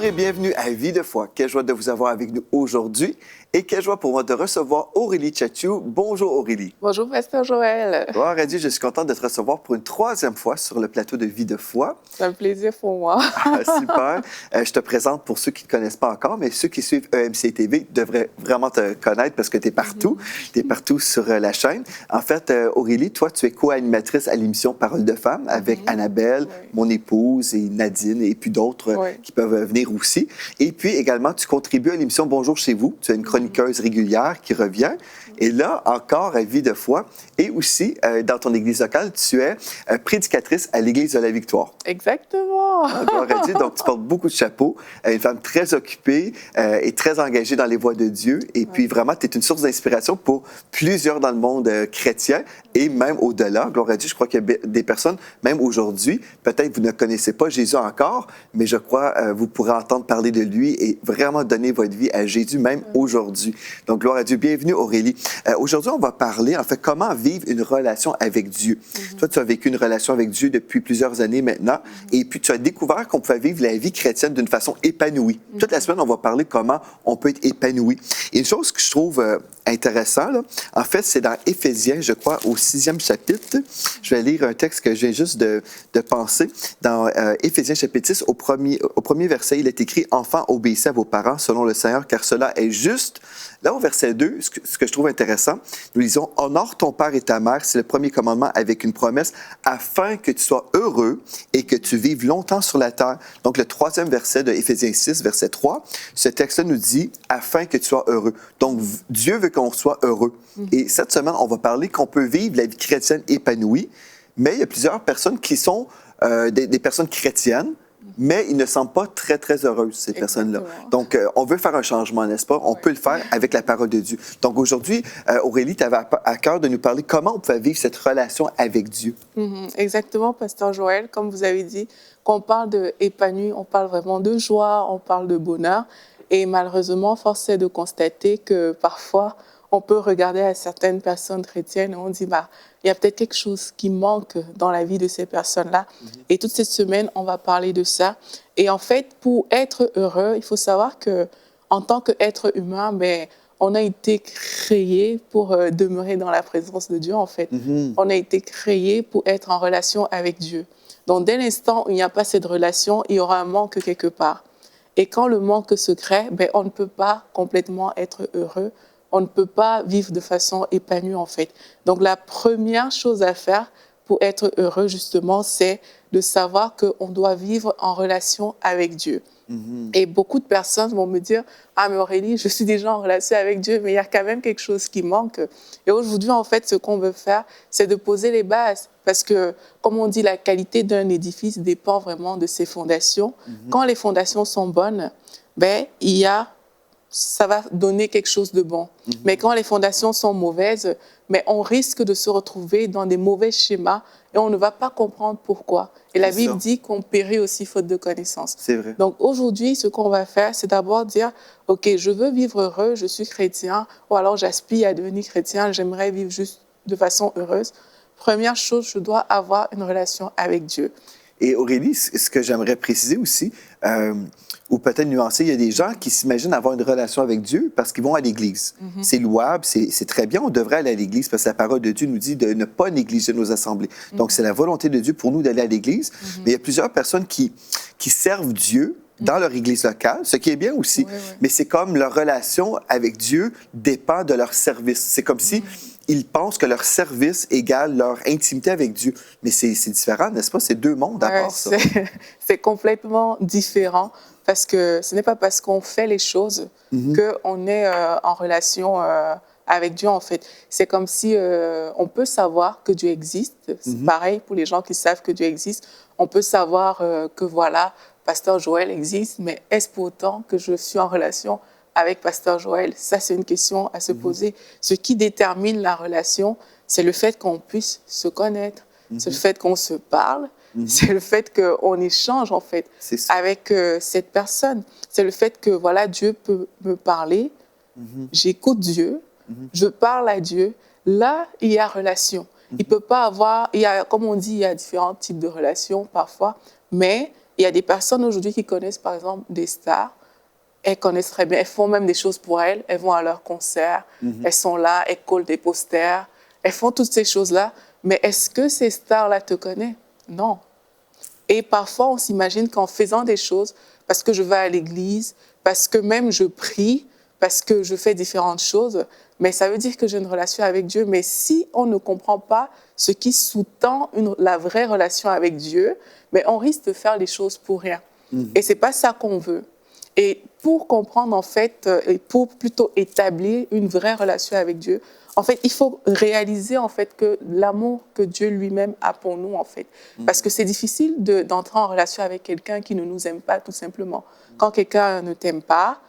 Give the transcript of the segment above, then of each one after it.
Bonjour et bienvenue à Vie de foi. Quelle joie de vous avoir avec nous aujourd'hui et quelle joie pour moi de recevoir Aurélie Tchatchou. Bonjour Aurélie. Bonjour Pasteur Joël. Gloire à Dieu, je suis contente de te recevoir pour une troisième fois sur le plateau de Vie de foi. C'est un plaisir pour moi. Super. Je te présente pour ceux qui ne te connaissent pas encore, mais ceux qui suivent EMC TV devraient vraiment te connaître parce que tu es partout. Tu es partout sur la chaîne. En fait, Aurélie, toi, tu es co-animatrice à l'émission Parole de femmes avec Annabelle, mon épouse, et Nadine, et puis d'autres qui peuvent venir aussi. Et puis également, tu contribues à l'émission Bonjour chez vous. Tu es une chroniqueuse régulière qui revient. Et là, encore à Vie de foi. Et aussi, dans ton église locale, tu es prédicatrice à l'église de la Victoire. Exactement. Gloire à Dieu. Donc, tu portes beaucoup de chapeaux. Une femme très occupée et très engagée dans les voies de Dieu. Et puis, vraiment, tu es une source d'inspiration pour plusieurs dans le monde chrétien et même au-delà. Gloire à Dieu, je crois qu'il y a des personnes, même aujourd'hui, peut-être vous ne connaissez pas Jésus encore, mais je crois vous pourrez entendre parler de lui et vraiment donner votre vie à Jésus, même aujourd'hui. Donc, gloire à Dieu. Bienvenue, Aurélie. Aujourd'hui, on va parler, en fait, comment vivre une relation avec Dieu. Toi, tu as vécu une relation avec Dieu depuis plusieurs années maintenant, et puis tu as découvert qu'on pouvait vivre la vie chrétienne d'une façon épanouie. Toute la semaine, on va parler comment on peut être épanoui. Et une chose que je trouve intéressante, là, en fait, c'est dans Éphésiens, je crois, au 6e chapitre. Je vais lire un texte que je viens juste de penser. Dans Éphésiens chapitre 6, au premier verset, il est écrit « Enfants, obéissez à vos parents selon le Seigneur, car cela est juste. » Là, au verset 2, ce que je trouve intéressant, nous lisons « Honore ton père et ta mère », c'est le premier commandement avec une promesse, afin que tu sois heureux et que tu vives longtemps sur la terre. Donc, le troisième verset de Éphésiens 6, verset 3, ce texte-là nous dit « Afin que tu sois heureux ». Donc, Dieu veut qu'on soit heureux. Et cette semaine, on va parler qu'on peut vivre la vie chrétienne épanouie, mais il y a plusieurs personnes qui sont des personnes chrétiennes, mais ils ne semblent pas très, très heureuses, ces personnes-là. Donc, on veut faire un changement, n'est-ce pas? On peut le faire avec la parole de Dieu. Donc, aujourd'hui, Aurélie, tu avais à cœur de nous parler comment on peut vivre cette relation avec Dieu. Exactement, Pasteur Joël. Comme vous avez dit, quand on parle d'épanoui, on parle vraiment de joie, on parle de bonheur. Et malheureusement, force est de constater que parfois, on peut regarder à certaines personnes chrétiennes et on dit, il y a peut-être quelque chose qui manque dans la vie de ces personnes-là. Et toute cette semaine, on va parler de ça. Et en fait, pour être heureux, il faut savoir qu'en tant qu'être humain, on a été créé pour demeurer dans la présence de Dieu, en fait. On a été créé pour être en relation avec Dieu. Donc, dès l'instant où il n'y a pas cette relation, il y aura un manque quelque part. Et quand le manque se crée, on ne peut pas complètement être heureux. On ne peut pas vivre de façon épanouie, en fait. Donc, la première chose à faire pour être heureux, justement, c'est de savoir qu'on doit vivre en relation avec Dieu. Et beaucoup de personnes vont me dire « Ah, mais Aurélie, je suis déjà en relation avec Dieu, mais il y a quand même quelque chose qui manque. » Et aujourd'hui, en fait, ce qu'on veut faire, c'est de poser les bases. Parce que, comme on dit, la qualité d'un édifice dépend vraiment de ses fondations. Quand les fondations sont bonnes, ça va donner quelque chose de bon. Mais quand les fondations sont mauvaises, on risque de se retrouver dans des mauvais schémas et on ne va pas comprendre pourquoi. Et la Bible dit qu'on périt aussi faute de connaissance. C'est vrai. Donc aujourd'hui, ce qu'on va faire, c'est d'abord dire, OK, je veux vivre heureux, je suis chrétien, ou alors j'aspire à devenir chrétien, j'aimerais vivre juste de façon heureuse. Première chose, je dois avoir une relation avec Dieu. Et Aurélie, ce que j'aimerais préciser aussi, ou peut-être nuancer, il y a des gens qui s'imaginent avoir une relation avec Dieu parce qu'ils vont à l'Église. C'est louable, c'est très bien, on devrait aller à l'Église parce que la parole de Dieu nous dit de ne pas négliger nos assemblées. Donc, c'est la volonté de Dieu pour nous d'aller à l'Église. Mais il y a plusieurs personnes qui servent Dieu dans leur église locale, ce qui est bien aussi. Mais c'est comme leur relation avec Dieu dépend de leur service. C'est comme si ils pensent que leur service égale leur intimité avec Dieu. Mais c'est différent, n'est-ce pas? C'est deux mondes à part ça. C'est complètement différent parce que ce n'est pas parce qu'on fait les choses qu'on est en relation avec Dieu, en fait. C'est comme si on peut savoir que Dieu existe. C'est pareil pour les gens qui savent que Dieu existe. On peut savoir que voilà, Pasteur Joël existe, mais est-ce pour autant que je suis en relation avec Pasteur Joël? Ça, c'est une question à se poser. Ce qui détermine la relation, c'est le fait qu'on puisse se connaître, c'est le fait qu'on se parle, c'est le fait qu'on échange, en fait, avec cette personne. C'est le fait que, voilà, Dieu peut me parler, j'écoute Dieu, je parle à Dieu. Là, il y a relation. Il peut pas avoir, comme on dit, il y a différents types de relations parfois, mais Il y a des personnes aujourd'hui qui connaissent, par exemple, des stars. Elles connaissent très bien, elles font même des choses pour elles. Elles vont à leurs concerts, elles sont là, elles collent des posters, elles font toutes ces choses-là. Mais est-ce que ces stars-là te connaissent? Non. Et parfois, on s'imagine qu'en faisant des choses, parce que je vais à l'église, parce que même je prie, parce que je fais différentes choses, mais ça veut dire que j'ai une relation avec Dieu. Mais si on ne comprend pas ce qui sous-tend la vraie relation avec Dieu, mais on risque de faire les choses pour rien. Et ce n'est pas ça qu'on veut. Et pour comprendre, en fait, et pour plutôt établir une vraie relation avec Dieu, en fait, il faut réaliser, en fait, que l'amour que Dieu lui-même a pour nous, en fait. Parce que c'est difficile d'entrer en relation avec quelqu'un qui ne nous aime pas, tout simplement. Quand quelqu'un ne t'aime pas,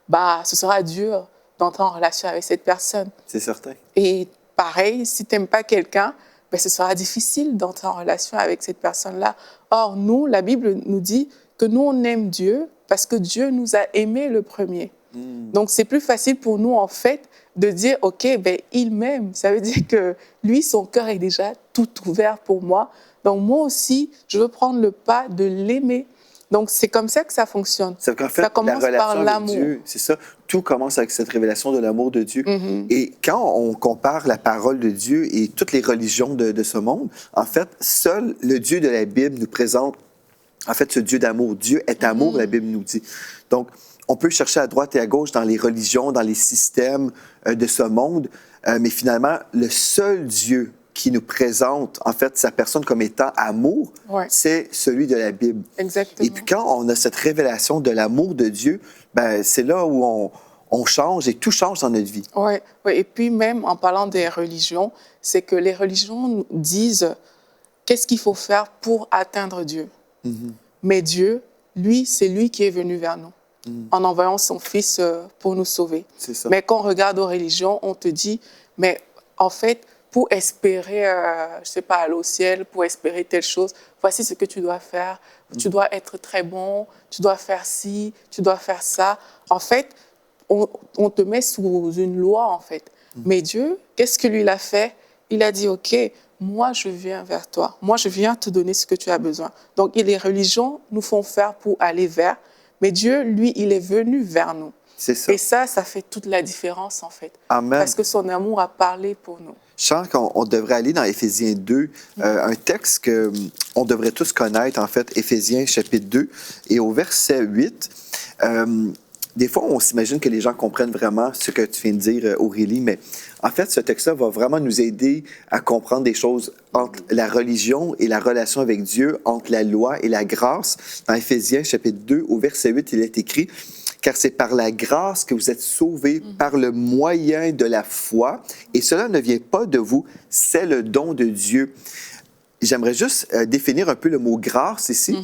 bah, ce sera dur d'entrer en relation avec cette personne. C'est certain. Et pareil, si tu n'aimes pas quelqu'un, ben, ce sera difficile d'entrer en relation avec cette personne-là. Or, nous, la Bible nous dit que nous, on aime Dieu parce que Dieu nous a aimés le premier. Donc, c'est plus facile pour nous, en fait, de dire, OK, ben, il m'aime. Ça veut dire que lui, son cœur est déjà tout ouvert pour moi. Donc, moi aussi, je veux prendre le pas de l'aimer. Donc, c'est comme ça que ça fonctionne. C'est qu'en fait, ça commence la relation par avec l'amour. Dieu, c'est ça. Tout commence avec cette révélation de l'amour de Dieu. Et quand on compare la parole de Dieu et toutes les religions de ce monde, en fait, seul le Dieu de la Bible nous présente, en fait, ce Dieu d'amour. Dieu est amour, la Bible nous dit. Donc, on peut chercher à droite et à gauche dans les religions, dans les systèmes de ce monde, mais finalement, le seul Dieu qui nous présente, en fait, sa personne comme étant amour, c'est celui de la Bible. Exactement. Et puis quand on a cette révélation de l'amour de Dieu, ben, c'est là où on change et tout change dans notre vie. Oui, et puis même en parlant des religions, c'est que les religions nous disent qu'est-ce qu'il faut faire pour atteindre Dieu. Mais Dieu, lui, c'est lui qui est venu vers nous en envoyant son Fils pour nous sauver. C'est ça. Mais quand on regarde aux religions, on te dit, mais en fait, pour espérer, je ne sais pas, aller au ciel, pour espérer telle chose, voici ce que tu dois faire. Tu dois être très bon, tu dois faire ci, tu dois faire ça. En fait, on te met sous une loi, en fait. Mais Dieu, qu'est-ce que lui, il a fait? Il a dit, OK, moi, je viens vers toi. Moi, je viens te donner ce que tu as besoin. Donc, les religions nous font faire pour aller vers, mais Dieu, lui, il est venu vers nous. C'est ça. Et ça fait toute la différence, en fait. Amen. Parce que son amour a parlé pour nous. Je sens qu'on devrait aller dans Éphésiens 2, un texte qu'on devrait tous connaître, en fait, Éphésiens chapitre 2, et au verset 8. Des fois, on s'imagine que les gens comprennent vraiment ce que tu viens de dire, Aurélie, mais en fait, ce texte-là va vraiment nous aider à comprendre des choses entre la religion et la relation avec Dieu, entre la loi et la grâce. Dans Éphésiens chapitre 2, au verset 8, il est écrit « Car c'est par la grâce que vous êtes sauvés par le moyen de la foi, et cela ne vient pas de vous, c'est le don de Dieu. » J'aimerais juste définir un peu le mot grâce ici.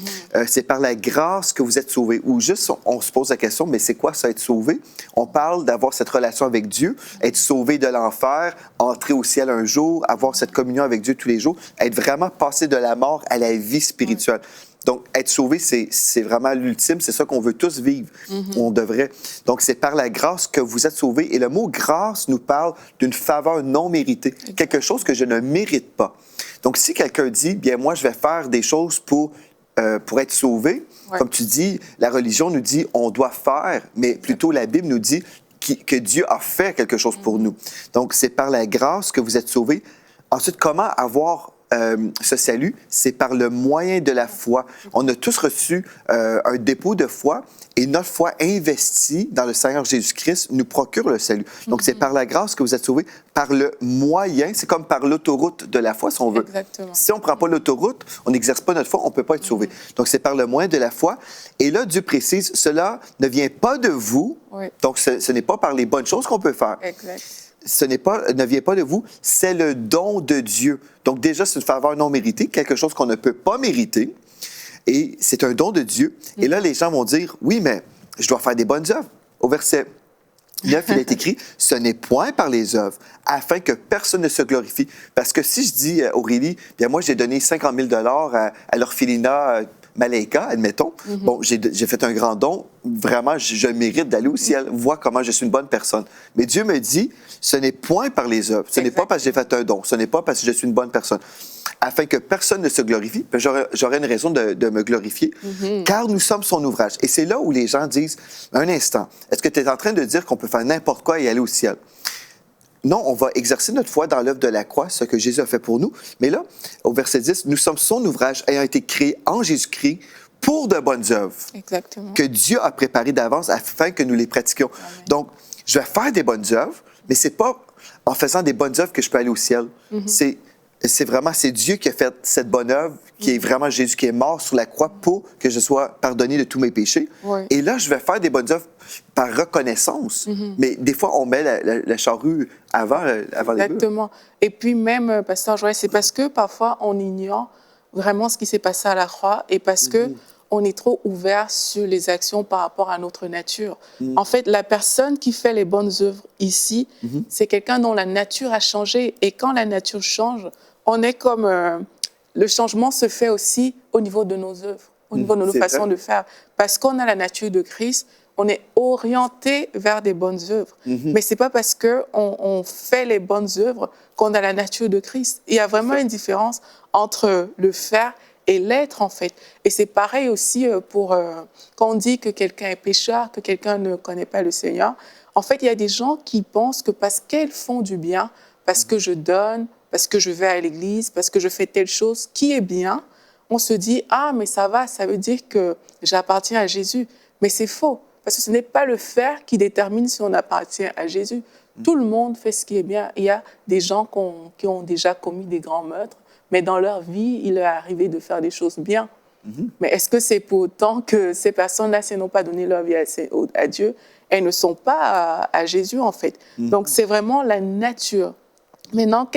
C'est par la grâce que vous êtes sauvés. Ou juste, on se pose la question, mais c'est quoi ça, être sauvé? On parle d'avoir cette relation avec Dieu, être sauvé de l'enfer, entrer au ciel un jour, avoir cette communion avec Dieu tous les jours, être vraiment passé de la mort à la vie spirituelle. Donc, être sauvé, c'est vraiment l'ultime. C'est ça qu'on veut tous vivre. On devrait. Donc, c'est par la grâce que vous êtes sauvés. Et le mot grâce nous parle d'une faveur non méritée, quelque chose que je ne mérite pas. Donc, si quelqu'un dit, bien, moi, je vais faire des choses pour être sauvé, comme tu dis, la religion nous dit, on doit faire, mais plutôt la Bible nous dit que Dieu a fait quelque chose pour nous. Donc, c'est par la grâce que vous êtes sauvés. Ensuite, comment avoir ce salut? C'est par le moyen de la foi. On a tous reçu un dépôt de foi et notre foi investie dans le Seigneur Jésus-Christ nous procure le salut. Donc, c'est par la grâce que vous êtes sauvés, par le moyen, c'est comme par l'autoroute de la foi, si on veut. Exactement. Si on ne prend pas l'autoroute, on n'exerce pas notre foi, on ne peut pas être sauvé. Donc, c'est par le moyen de la foi. Et là, Dieu précise, cela ne vient pas de vous. Donc, ce n'est pas par les bonnes choses qu'on peut faire. Exact. Ne vient pas de vous, c'est le don de Dieu. Donc déjà, c'est une faveur non méritée, quelque chose qu'on ne peut pas mériter, et c'est un don de Dieu. Et là, les gens vont dire, oui, mais je dois faire des bonnes œuvres. Au verset 9, il est écrit, ce n'est point par les œuvres, afin que personne ne se glorifie. Parce que si je dis, Aurélie, bien moi, j'ai donné 50 000 à l'orphelinat Malaika, admettons. Bon, j'ai fait un grand don. Vraiment, je mérite d'aller au ciel. Voir comment je suis une bonne personne. Mais Dieu me dit, ce n'est point par les œuvres. Ce n'est pas parce que j'ai fait un don. Ce n'est pas parce que je suis une bonne personne. afin que personne ne se glorifie. Puis j'aurais une raison de me glorifier, car nous sommes son ouvrage. Et c'est là où les gens disent, un instant, est-ce que tu es en train de dire qu'on peut faire n'importe quoi et aller au ciel? Non, on va exercer notre foi dans l'œuvre de la croix, ce que Jésus a fait pour nous. Mais là, au verset 10, nous sommes son ouvrage ayant été créé en Jésus-Christ pour de bonnes œuvres. Exactement. Que Dieu a préparées d'avance afin que nous les pratiquions. Amen. Donc, je vais faire des bonnes œuvres, mais c'est pas en faisant des bonnes œuvres que je peux aller au ciel. C'est Dieu qui a fait cette bonne œuvre, qui est vraiment Jésus qui est mort sur la croix pour que je sois pardonné de tous mes péchés. Oui. Et là, je vais faire des bonnes œuvres par reconnaissance. Mais des fois, on met la charrue avant les bœufs. Exactement. Et puis même, Pasteur Joël, c'est parce que parfois on ignore vraiment ce qui s'est passé à la croix et parce que on est trop ouvert sur les actions par rapport à notre nature. En fait, la personne qui fait les bonnes œuvres ici, c'est quelqu'un dont la nature a changé. Et quand la nature change, on est comme... le changement se fait aussi au niveau de nos œuvres, au niveau de nos C'est façons vrai. de faire. Parce qu'on a la nature de Christ, on est orienté vers des bonnes œuvres. Mais ce n'est pas parce qu'on fait les bonnes œuvres qu'on a la nature de Christ. Il y a vraiment une différence entre le faire et l'être, en fait. Et c'est pareil aussi pour quand on dit que quelqu'un est pécheur, que quelqu'un ne connaît pas le Seigneur. En fait, il y a des gens qui pensent que parce qu'elles font du bien, parce que je donne, parce que je vais à l'église, parce que je fais telle chose qui est bien, on se dit « Ah, mais ça va, ça veut dire que j'appartiens à Jésus. » Mais c'est faux, parce que ce n'est pas le faire qui détermine si on appartient à Jésus. Tout le monde fait ce qui est bien. Il y a des gens qui ont déjà commis des grands meurtres, mais dans leur vie, il est arrivé de faire des choses bien. Mais est-ce que c'est pour autant que ces personnes-là, si elles n'ont pas donné leur vie à Dieu, elles ne sont pas à Jésus, en fait. Donc, c'est vraiment la nature. Maintenant,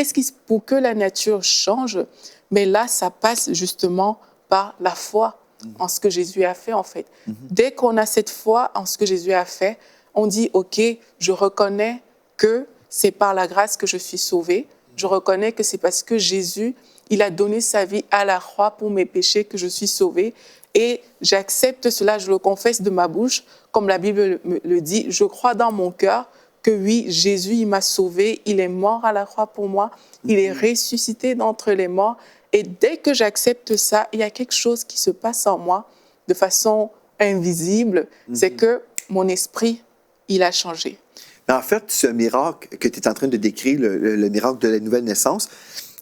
pour que la nature change? Mais là, ça passe justement par la foi en ce que Jésus a fait, en fait. Dès qu'on a cette foi en ce que Jésus a fait, on dit, OK, je reconnais que c'est par la grâce que je suis sauvé. Je reconnais que c'est parce que Jésus, il a donné sa vie à la croix pour mes péchés que je suis sauvé. Et j'accepte cela, je le confesse de ma bouche, comme la Bible le dit. Je crois dans mon cœur que oui, Jésus, il m'a sauvé, il est mort à la croix pour moi, il est ressuscité d'entre les morts. Et dès que j'accepte ça, il y a quelque chose qui se passe en moi de façon invisible, c'est que mon esprit, il a changé. Mais en fait, ce miracle que tu es en train de décrire, le miracle de la nouvelle naissance,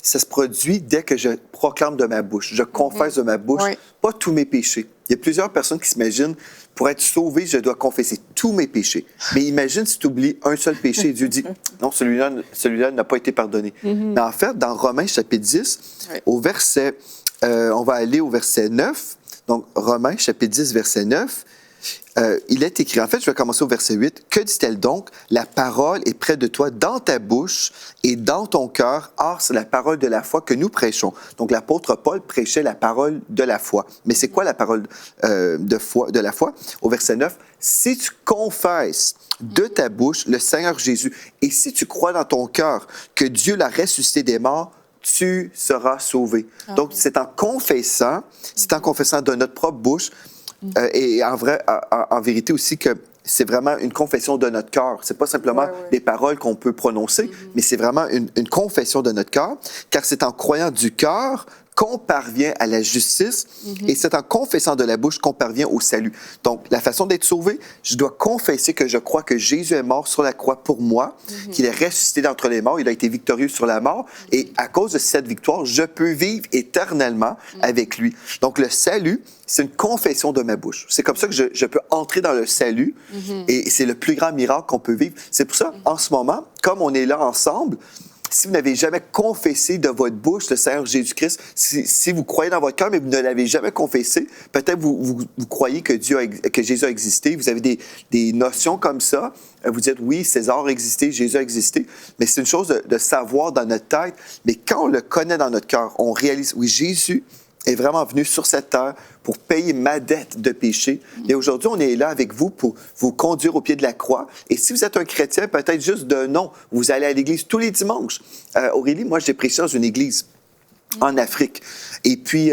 ça se produit dès que je proclame de ma bouche, je confesse de ma bouche, pas tous mes péchés. Il y a plusieurs personnes qui s'imaginent, pour être sauvé, je dois confesser tous mes péchés. Mais imagine si tu oublies un seul péché et Dieu dit, non, celui-là n'a pas été pardonné. Mais en fait, dans Romains chapitre 10, au verset, on va aller au verset 9, donc Romains chapitre 10, verset 9, il est écrit, en fait, je vais commencer au verset 8. « Que dit-elle donc? La parole est près de toi, dans ta bouche et dans ton cœur. Or, c'est la parole de la foi que nous prêchons. » Donc, l'apôtre Paul prêchait la parole de la foi. Mais c'est quoi la parole de la foi? Au verset 9, « Si tu confesses de ta bouche le Seigneur Jésus et si tu crois dans ton cœur que Dieu l'a ressuscité des morts, tu seras sauvé. » Donc, c'est en confessant de notre propre bouche. Et en vérité aussi que c'est vraiment une confession de notre cœur. C'est pas simplement des paroles qu'on peut prononcer, mais c'est vraiment une confession de notre cœur, car c'est en croyant du cœur qu'on parvient à la justice et c'est en confessant de la bouche qu'on parvient au salut. Donc, la façon d'être sauvé, je dois confesser que je crois que Jésus est mort sur la croix pour moi, qu'il est ressuscité d'entre les morts, il a été victorieux sur la mort et à cause de cette victoire, je peux vivre éternellement avec lui. Donc, le salut, c'est une confession de ma bouche. C'est comme ça que je peux entrer dans le salut et c'est le plus grand miracle qu'on peut vivre. C'est pour ça, en ce moment, comme on est là ensemble, si vous n'avez jamais confessé de votre bouche le Seigneur Jésus-Christ, si vous croyez dans votre cœur, mais vous ne l'avez jamais confessé, peut-être vous croyez que Jésus a existé, vous avez des notions comme ça, vous dites oui, César a existé, Jésus a existé, mais c'est une chose de savoir dans notre tête, mais quand on le connaît dans notre cœur, on réalise, oui, Jésus est vraiment venu sur cette terre pour payer ma dette de péché. Et aujourd'hui, on est là avec vous pour vous conduire au pied de la croix. Et si vous êtes un chrétien, peut-être juste de nom, vous allez à l'église tous les dimanches. Aurélie, moi, j'ai prêché dans une église en Afrique. Et puis,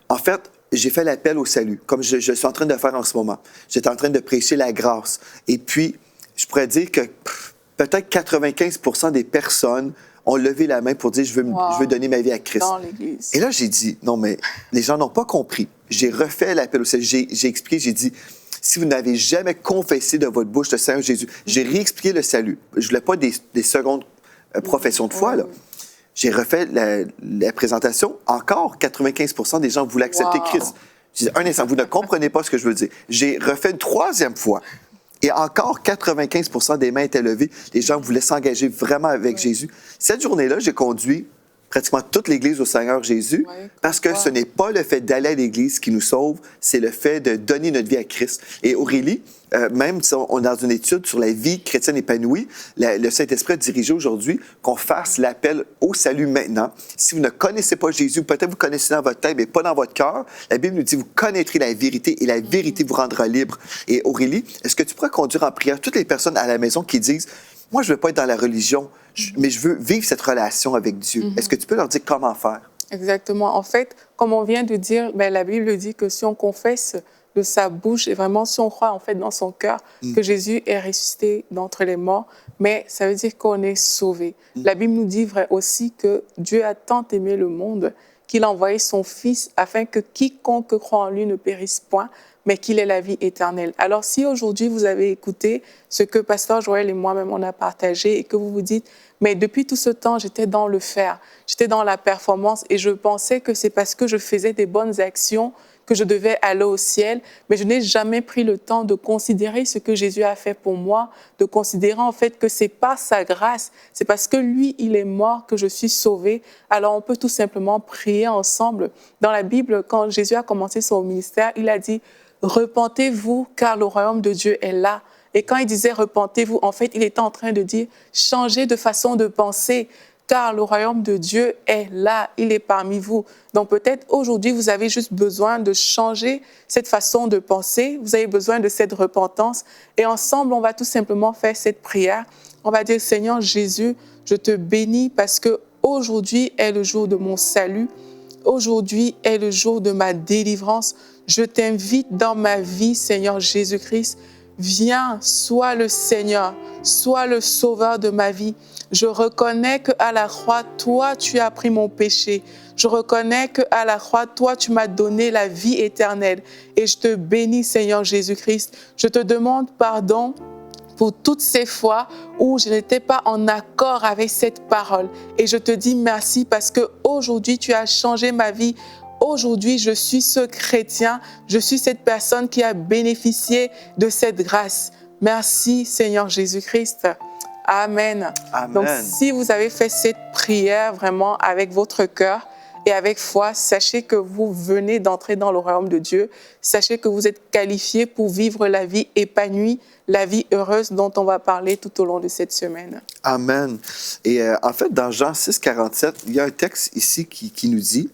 en fait, j'ai fait l'appel au salut, comme je suis en train de faire en ce moment. J'étais en train de prêcher la grâce. Et puis, je pourrais dire que peut-être 95% des personnes ont levé la main pour dire, je veux donner ma vie à Christ. Dans l'Église. Et là, j'ai dit, non, mais les gens n'ont pas compris. J'ai refait l'appel au salut. J'ai expliqué, j'ai dit, si vous n'avez jamais confessé de votre bouche le Seigneur Jésus, j'ai réexpliqué le salut. Je ne voulais pas des secondes professions de foi, là. J'ai refait la présentation. Encore, 95% des gens voulaient accepter Christ. J'ai dit, un instant, vous ne comprenez pas ce que je veux dire. J'ai refait une troisième fois. Et encore, 95% des mains étaient levées. Les gens voulaient s'engager vraiment avec Jésus. Cette journée-là, j'ai conduit pratiquement toute l'Église au Seigneur Jésus, parce que ce n'est pas le fait d'aller à l'Église qui nous sauve, c'est le fait de donner notre vie à Christ. Et Aurélie, même si on est dans une étude sur la vie chrétienne épanouie, le Saint-Esprit a dirigé aujourd'hui qu'on fasse l'appel au salut maintenant. Si vous ne connaissez pas Jésus, peut-être vous connaissez dans votre tête, mais pas dans votre cœur, la Bible nous dit, vous connaîtrez la vérité et la vérité vous rendra libre. Et Aurélie, est-ce que tu pourrais conduire en prière toutes les personnes à la maison qui disent, moi, je ne veux pas être dans la religion, mais je veux vivre cette relation avec Dieu. Est-ce que tu peux leur dire comment faire? Exactement. En fait, comme on vient de dire, la Bible dit que si on confesse de sa bouche et vraiment si on croit en fait dans son cœur que Jésus est ressuscité d'entre les morts, mais ça veut dire qu'on est sauvé. La Bible nous dit aussi que Dieu a tant aimé le monde qu'il a envoyé son Fils afin que quiconque croit en lui ne périsse point, mais qu'il ait la vie éternelle. Alors, si aujourd'hui vous avez écouté ce que Pasteur Joël et moi-même on a partagé et que vous vous dites, mais depuis tout ce temps, j'étais dans le faire, j'étais dans la performance et je pensais que c'est parce que je faisais des bonnes actions que je devais aller au ciel, mais je n'ai jamais pris le temps de considérer ce que Jésus a fait pour moi, de considérer en fait que c'est par sa grâce, c'est parce que lui, il est mort que je suis sauvé. Alors on peut tout simplement prier ensemble. Dans la Bible, quand Jésus a commencé son ministère, il a dit « Repentez-vous, car le royaume de Dieu est là ». Et quand il disait « Repentez-vous », en fait, il était en train de dire « Changez de façon de penser ». Car le royaume de Dieu est là, il est parmi vous. Donc peut-être aujourd'hui, vous avez juste besoin de changer cette façon de penser, vous avez besoin de cette repentance. Et ensemble, on va tout simplement faire cette prière. On va dire, Seigneur Jésus, je te bénis parce que aujourd'hui est le jour de mon salut. Aujourd'hui est le jour de ma délivrance. Je t'invite dans ma vie, Seigneur Jésus-Christ. Viens, sois le Seigneur, sois le sauveur de ma vie. Je reconnais qu'à la croix, toi, tu as pris mon péché. Je reconnais qu'à la croix, toi, tu m'as donné la vie éternelle. Et je te bénis, Seigneur Jésus-Christ. Je te demande pardon pour toutes ces fois où je n'étais pas en accord avec cette parole. Et je te dis merci parce qu'aujourd'hui, tu as changé ma vie. Aujourd'hui, je suis ce chrétien, je suis cette personne qui a bénéficié de cette grâce. Merci, Seigneur Jésus-Christ. Amen. Amen. Donc, si vous avez fait cette prière vraiment avec votre cœur et avec foi, sachez que vous venez d'entrer dans le royaume de Dieu. Sachez que vous êtes qualifié pour vivre la vie épanouie, la vie heureuse dont on va parler tout au long de cette semaine. Amen. Et en fait, dans Jean 6, 47, il y a un texte ici qui nous dit,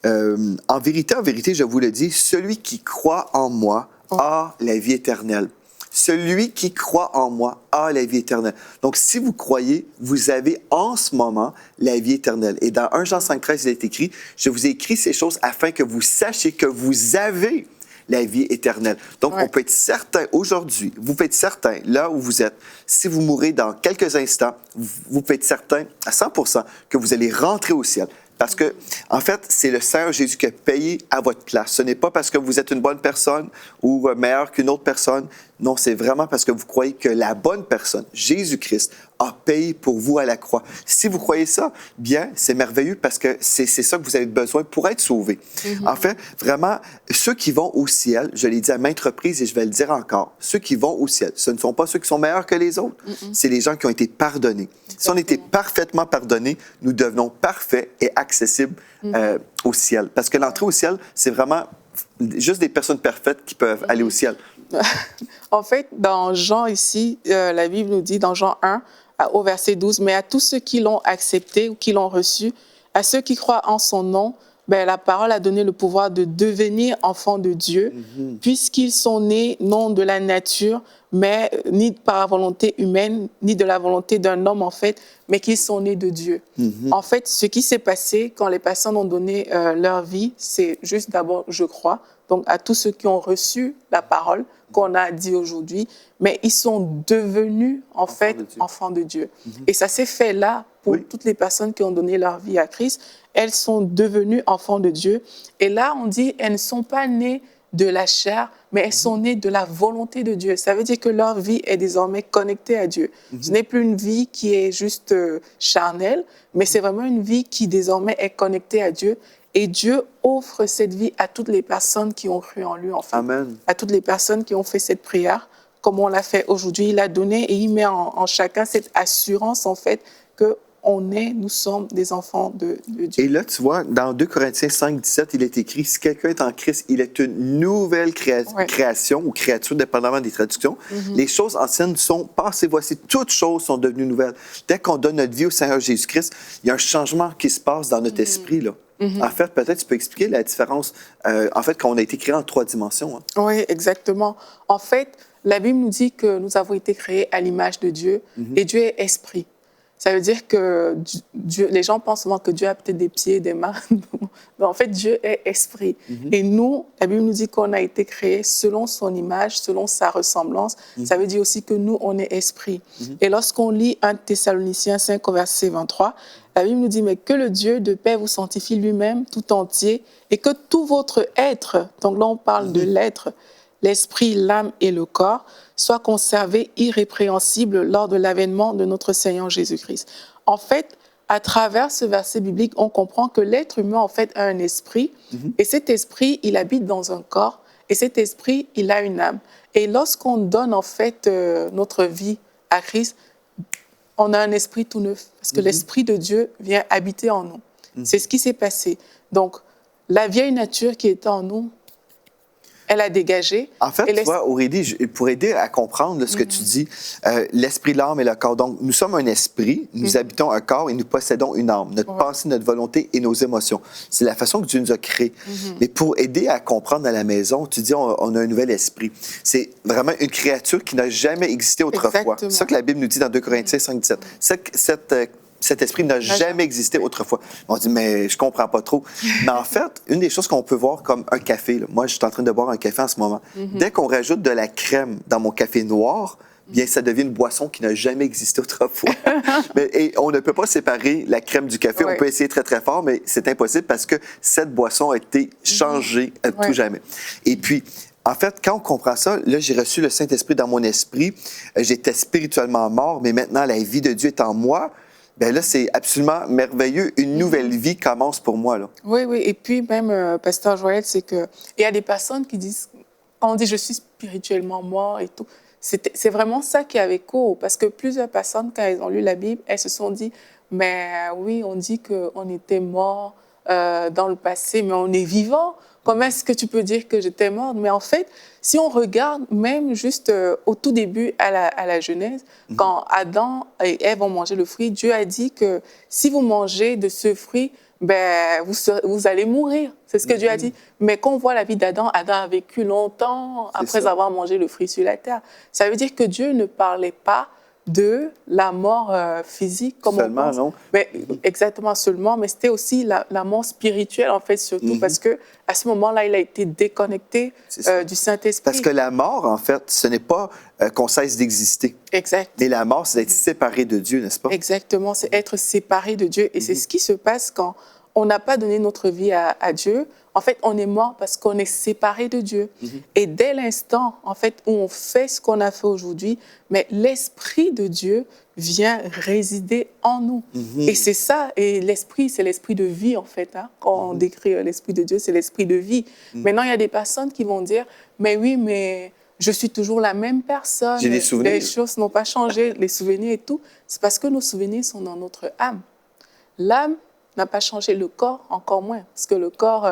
en vérité, je vous le dis, celui qui croit en moi a la vie éternelle. Celui qui croit en moi a la vie éternelle. Donc, si vous croyez, vous avez en ce moment la vie éternelle. Et dans 1 Jean 5, 13, il est écrit, « Je vous ai écrit ces choses afin que vous sachiez que vous avez la vie éternelle. » Donc, on peut être certain aujourd'hui, vous pouvez être certain, là où vous êtes, si vous mourrez dans quelques instants, vous pouvez être certain à 100% que vous allez rentrer au ciel. Parce que, en fait, c'est le Seigneur Jésus qui a payé à votre place. Ce n'est pas parce que vous êtes une bonne personne ou meilleure qu'une autre personne. Non, c'est vraiment parce que vous croyez que la bonne personne, Jésus-Christ, a payé pour vous à la croix. Si vous croyez ça, bien, c'est merveilleux parce que c'est ça que vous avez besoin pour être sauvé. En fait, vraiment, ceux qui vont au ciel, je l'ai dit à maintes reprises et je vais le dire encore, ceux qui vont au ciel, ce ne sont pas ceux qui sont meilleurs que les autres, c'est les gens qui ont été pardonnés. Si on était parfaitement pardonnés, nous devenons parfaits et accessibles au ciel. Parce que l'entrée au ciel, c'est vraiment juste des personnes parfaites qui peuvent aller au ciel. En fait, dans Jean ici, la Bible nous dit dans Jean 1, au verset 12, « Mais à tous ceux qui l'ont accepté ou qui l'ont reçu, à ceux qui croient en son nom, la parole a donné le pouvoir de devenir enfants de Dieu, puisqu'ils sont nés non de la nature, mais ni par la volonté humaine, ni de la volonté d'un homme en fait, mais qu'ils sont nés de Dieu. En fait, ce qui s'est passé quand les personnes ont donné leur vie, c'est juste d'abord « je crois ». Donc, à tous ceux qui ont reçu la parole qu'on a dit aujourd'hui, mais ils sont devenus, en fait, enfants de Dieu. Et ça s'est fait là, pour Oui. toutes les personnes qui ont donné leur vie à Christ, elles sont devenues enfants de Dieu. Et là, on dit, elles ne sont pas nées de la chair, mais elles sont nées de la volonté de Dieu. Ça veut dire que leur vie est désormais connectée à Dieu. Ce n'est plus une vie qui est juste charnelle, mais c'est vraiment une vie qui désormais est connectée à Dieu. Et Dieu offre cette vie à toutes les personnes qui ont cru en lui, en fait. Amen. À toutes les personnes qui ont fait cette prière, comme on l'a fait aujourd'hui. Il a donné et il met en chacun cette assurance, en fait, que nous sommes des enfants de Dieu. Et là, tu vois, dans 2 Corinthiens 5, 17, il est écrit, si quelqu'un est en Christ, il est une nouvelle Ouais. création ou créature, dépendamment des traductions. Les choses anciennes sont passées, voici, toutes choses sont devenues nouvelles. Dès qu'on donne notre vie au Seigneur Jésus-Christ, il y a un changement qui se passe dans notre esprit, là. En fait, peut-être tu peux expliquer la différence, en fait, quand on a été créé en 3 dimensions. Hein. Oui, exactement. En fait, la Bible nous dit que nous avons été créés à l'image de Dieu et Dieu est esprit. Ça veut dire que Dieu, les gens pensent souvent que Dieu a peut-être des pieds, des mains. Mais en fait, Dieu est esprit. Et nous, la Bible nous dit qu'on a été créés selon son image, selon sa ressemblance. Ça veut dire aussi que nous, on est esprit. Et lorsqu'on lit 1 Thessaloniciens 5, verset 23, la Bible nous dit, mais que le Dieu de paix vous sanctifie lui-même tout entier et que tout votre être, donc là on parle de l'être, l'esprit, l'âme et le corps, soient conservés irrépréhensibles lors de l'avènement de notre Seigneur Jésus-Christ. En fait, à travers ce verset biblique, on comprend que l'être humain, en fait, a un esprit, et cet esprit, il habite dans un corps, et cet esprit, il a une âme. Et lorsqu'on donne, en fait, notre vie à Christ, on a un esprit tout neuf, parce que l'Esprit de Dieu vient habiter en nous. C'est ce qui s'est passé. Donc, la vieille nature qui était en nous, elle a dégagé. En fait, tu vois, Aurélie, pour aider à comprendre là, ce que tu dis, l'esprit, l'âme et le corps. Donc, nous sommes un esprit, nous habitons un corps et nous possédons une âme. Notre pensée, notre volonté et nos émotions. C'est la façon que Dieu nous a créés. Mais pour aider à comprendre à la maison, tu dis on a un nouvel esprit. C'est vraiment une créature qui n'a jamais existé autrefois. C'est ça que la Bible nous dit dans 2 Corinthiens 5, 17. Cet esprit n'a jamais existé autrefois. On dit, mais je comprends pas trop. Mais en fait, une des choses qu'on peut voir comme un café, là, moi, je suis en train de boire un café en ce moment. Dès qu'on rajoute de la crème dans mon café noir, bien, ça devient une boisson qui n'a jamais existé autrefois. Et on ne peut pas séparer la crème du café. On peut essayer très, très fort, mais c'est impossible parce que cette boisson a été changée à tout jamais. Et puis, en fait, quand on comprend ça, là, j'ai reçu le Saint-Esprit dans mon esprit. J'étais spirituellement mort, mais maintenant, la vie de Dieu est en moi. Bien là, c'est absolument merveilleux. Une nouvelle vie commence pour moi, là. Oui, oui. Et puis même, Pasteur Joël, c'est que il y a des personnes qui disent, quand on dit je suis spirituellement mort et tout, c'est vraiment ça qui avait cours. Parce que plusieurs personnes, quand elles ont lu la Bible, elles se sont dit, mais oui, on dit qu'on était mort dans le passé, mais on est vivant. Comment est-ce que tu peux dire que j'étais morte? Mais en fait, si on regarde même juste au tout début à la Genèse, quand Adam et Ève ont mangé le fruit, Dieu a dit que si vous mangez de ce fruit, ben, vous allez mourir. C'est ce que Dieu a dit. Mais quand on voit la vie d'Adam, Adam a vécu longtemps après avoir mangé le fruit sur la terre. Ça veut dire que Dieu ne parlait pas de la mort physique, comme seulement, on pense. non? Mais, exactement, seulement, mais c'était aussi la mort spirituelle, en fait, surtout, parce que à ce moment-là, il a été déconnecté du Saint-Esprit. Parce que la mort, en fait, ce n'est pas qu'on cesse d'exister. Exact. Mais la mort, c'est d'être séparé de Dieu, n'est-ce pas? Exactement, c'est être séparé de Dieu. Et c'est ce qui se passe quand on n'a pas donné notre vie à Dieu. En fait, on est mort parce qu'on est séparé de Dieu. Et dès l'instant, en fait, où on fait ce qu'on a fait aujourd'hui, mais l'Esprit de Dieu vient résider en nous. Et c'est ça, et l'Esprit, c'est l'Esprit de vie, en fait. Hein. Quand on décrit l'Esprit de Dieu, c'est l'Esprit de vie. Maintenant, il y a des personnes qui vont dire, mais oui, mais je suis toujours la même personne. J'ai des souvenirs. Les choses n'ont pas changé, les souvenirs et tout. C'est parce que nos souvenirs sont dans notre âme. L'âme n'a pas changé, le corps encore moins. Parce que le corps,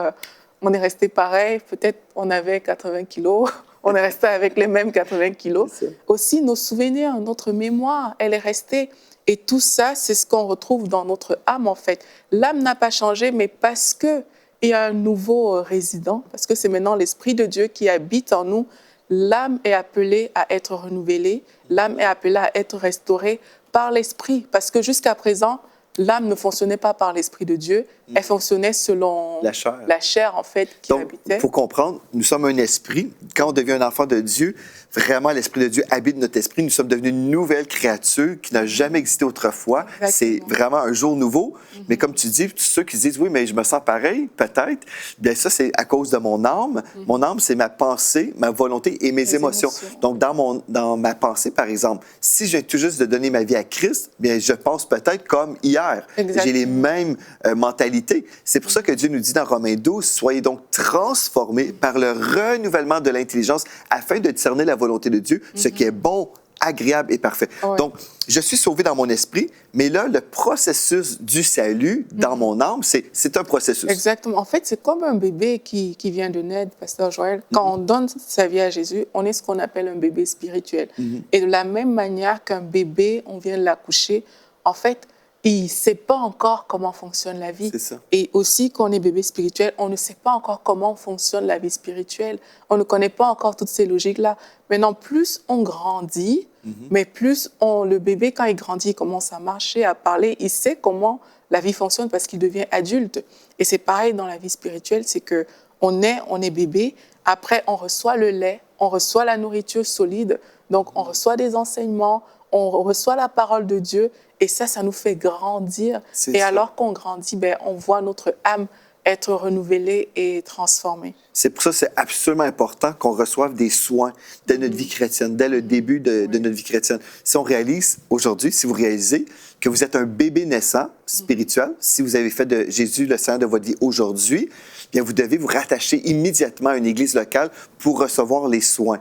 on est resté pareil. Peut-être on avait 80 kilos, on est resté avec les mêmes 80 kilos. Aussi, nos souvenirs, notre mémoire, elle est restée. Et tout ça, c'est ce qu'on retrouve dans notre âme, en fait. L'âme n'a pas changé, mais parce qu'il y a un nouveau résident, parce que c'est maintenant l'Esprit de Dieu qui habite en nous, l'âme est appelée à être renouvelée, l'âme est appelée à être restaurée par l'Esprit. Parce que jusqu'à présent, l'âme ne fonctionnait pas par l'Esprit de Dieu, elle fonctionnait selon la chair en fait, qui Donc, habitait. il faut comprendre, nous sommes un esprit. Quand on devient un enfant de Dieu, vraiment, l'Esprit de Dieu habite notre esprit. Nous sommes devenus une nouvelle créature qui n'a jamais existé autrefois. Exactement. C'est vraiment un jour nouveau. Mais comme tu dis, tous ceux qui disent, oui, mais je me sens pareil, peut-être, bien ça, c'est à cause de mon âme. Mon âme, c'est ma pensée, ma volonté et mes émotions. Donc, dans ma pensée, par exemple, si je viens tout juste de donner ma vie à Christ, bien, je pense peut-être comme hier. Exactement. J'ai les mêmes mentalités. C'est pour ça que Dieu nous dit dans Romains 12, soyez donc transformés par le renouvellement de l'intelligence afin de discerner la volonté de Dieu, ce qui est bon, agréable et parfait. Ouais. Donc, je suis sauvé dans mon esprit, mais là, le processus du salut dans mon âme, c'est un processus. Exactement. En fait, c'est comme un bébé qui vient de naître, Pasteur Joël. Quand on donne sa vie à Jésus, on est ce qu'on appelle un bébé spirituel. Et de la même manière qu'un bébé, on vient de l'accoucher, en fait, il ne sait pas encore comment fonctionne la vie. C'est ça. Et aussi, quand on est bébé spirituel, on ne sait pas encore comment fonctionne la vie spirituelle. On ne connaît pas encore toutes ces logiques-là. Maintenant, plus on grandit, mais plus le bébé, quand il grandit, il commence à marcher, à parler, il sait comment la vie fonctionne parce qu'il devient adulte. Et c'est pareil dans la vie spirituelle, c'est qu'on est bébé, après on reçoit le lait, on reçoit la nourriture solide, donc on reçoit des enseignements, on reçoit la parole de Dieu, et ça nous fait grandir. Et alors qu'on grandit, ben, on voit notre âme être renouvelée et transformée. C'est pour ça que c'est absolument important qu'on reçoive des soins de notre vie chrétienne, dès le début de notre vie chrétienne. Si on réalise aujourd'hui, si vous réalisez que vous êtes un bébé naissant spirituel, si vous avez fait de Jésus le Seigneur de votre vie aujourd'hui, bien vous devez vous rattacher immédiatement à une église locale pour recevoir les soins.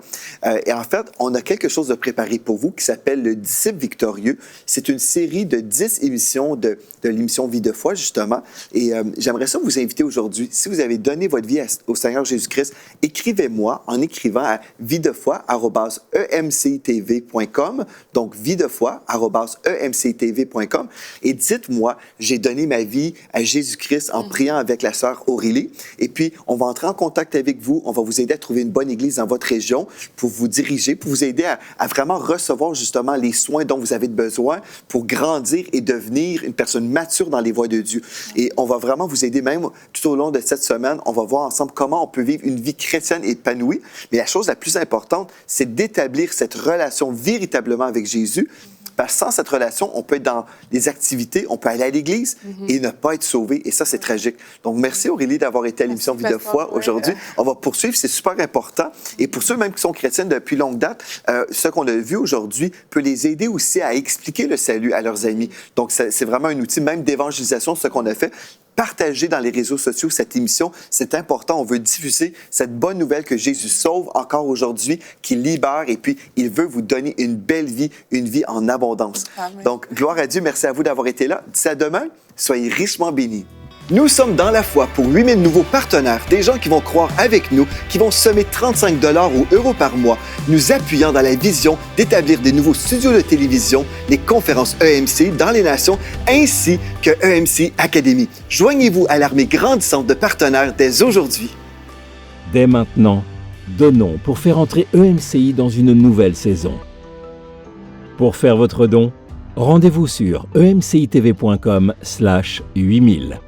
Et en fait, on a quelque chose de préparé pour vous qui s'appelle le Disciple victorieux. C'est une série de 10 émissions de l'émission Vie de foi, justement. Et j'aimerais ça vous inviter aujourd'hui, si vous avez donné votre vie au Seigneur Jésus-Christ, écrivez-moi en écrivant à videfoi@emctv.com, donc videfoi@emctv.com, et dites-moi, j'ai donné ma vie à Jésus-Christ en priant avec la sœur Aurélie. Et puis, on va entrer en contact avec vous. On va vous aider à trouver une bonne église dans votre région pour vous diriger, pour vous aider à vraiment recevoir justement les soins dont vous avez besoin pour grandir et devenir une personne mature dans les voies de Dieu. Et on va vraiment vous aider même tout au long de cette semaine. On va voir ensemble comment on peut vivre une vie chrétienne épanouie. Mais la chose la plus importante, c'est d'établir cette relation véritablement avec Jésus. Parce que sans cette relation, on peut être dans des activités, on peut aller à l'église et ne pas être sauvé. Et ça, c'est tragique. Donc, merci Aurélie d'avoir été à l'émission Vie de foi aujourd'hui. On va poursuivre, c'est super important. Et pour ceux même qui sont chrétiens depuis longue date, ce qu'on a vu aujourd'hui peut les aider aussi à expliquer le salut à leurs amis. Donc, c'est vraiment un outil même d'évangélisation, ce qu'on a fait. Partagez dans les réseaux sociaux cette émission. C'est important. On veut diffuser cette bonne nouvelle que Jésus sauve encore aujourd'hui, qu'il libère et puis il veut vous donner une belle vie, une vie en abondance. Amen. Donc, gloire à Dieu. Merci à vous d'avoir été là. D'ici à demain, soyez richement bénis. Nous sommes dans la foi pour 8000 nouveaux partenaires, des gens qui vont croire avec nous, qui vont semer 35 $ ou euros par mois, nous appuyant dans la vision d'établir des nouveaux studios de télévision, les conférences EMC dans les nations, ainsi que EMC Academy. Joignez-vous à l'armée grandissante de partenaires dès aujourd'hui. Dès maintenant, donnons pour faire entrer EMCI dans une nouvelle saison. Pour faire votre don, rendez-vous sur emcitv.com/8000.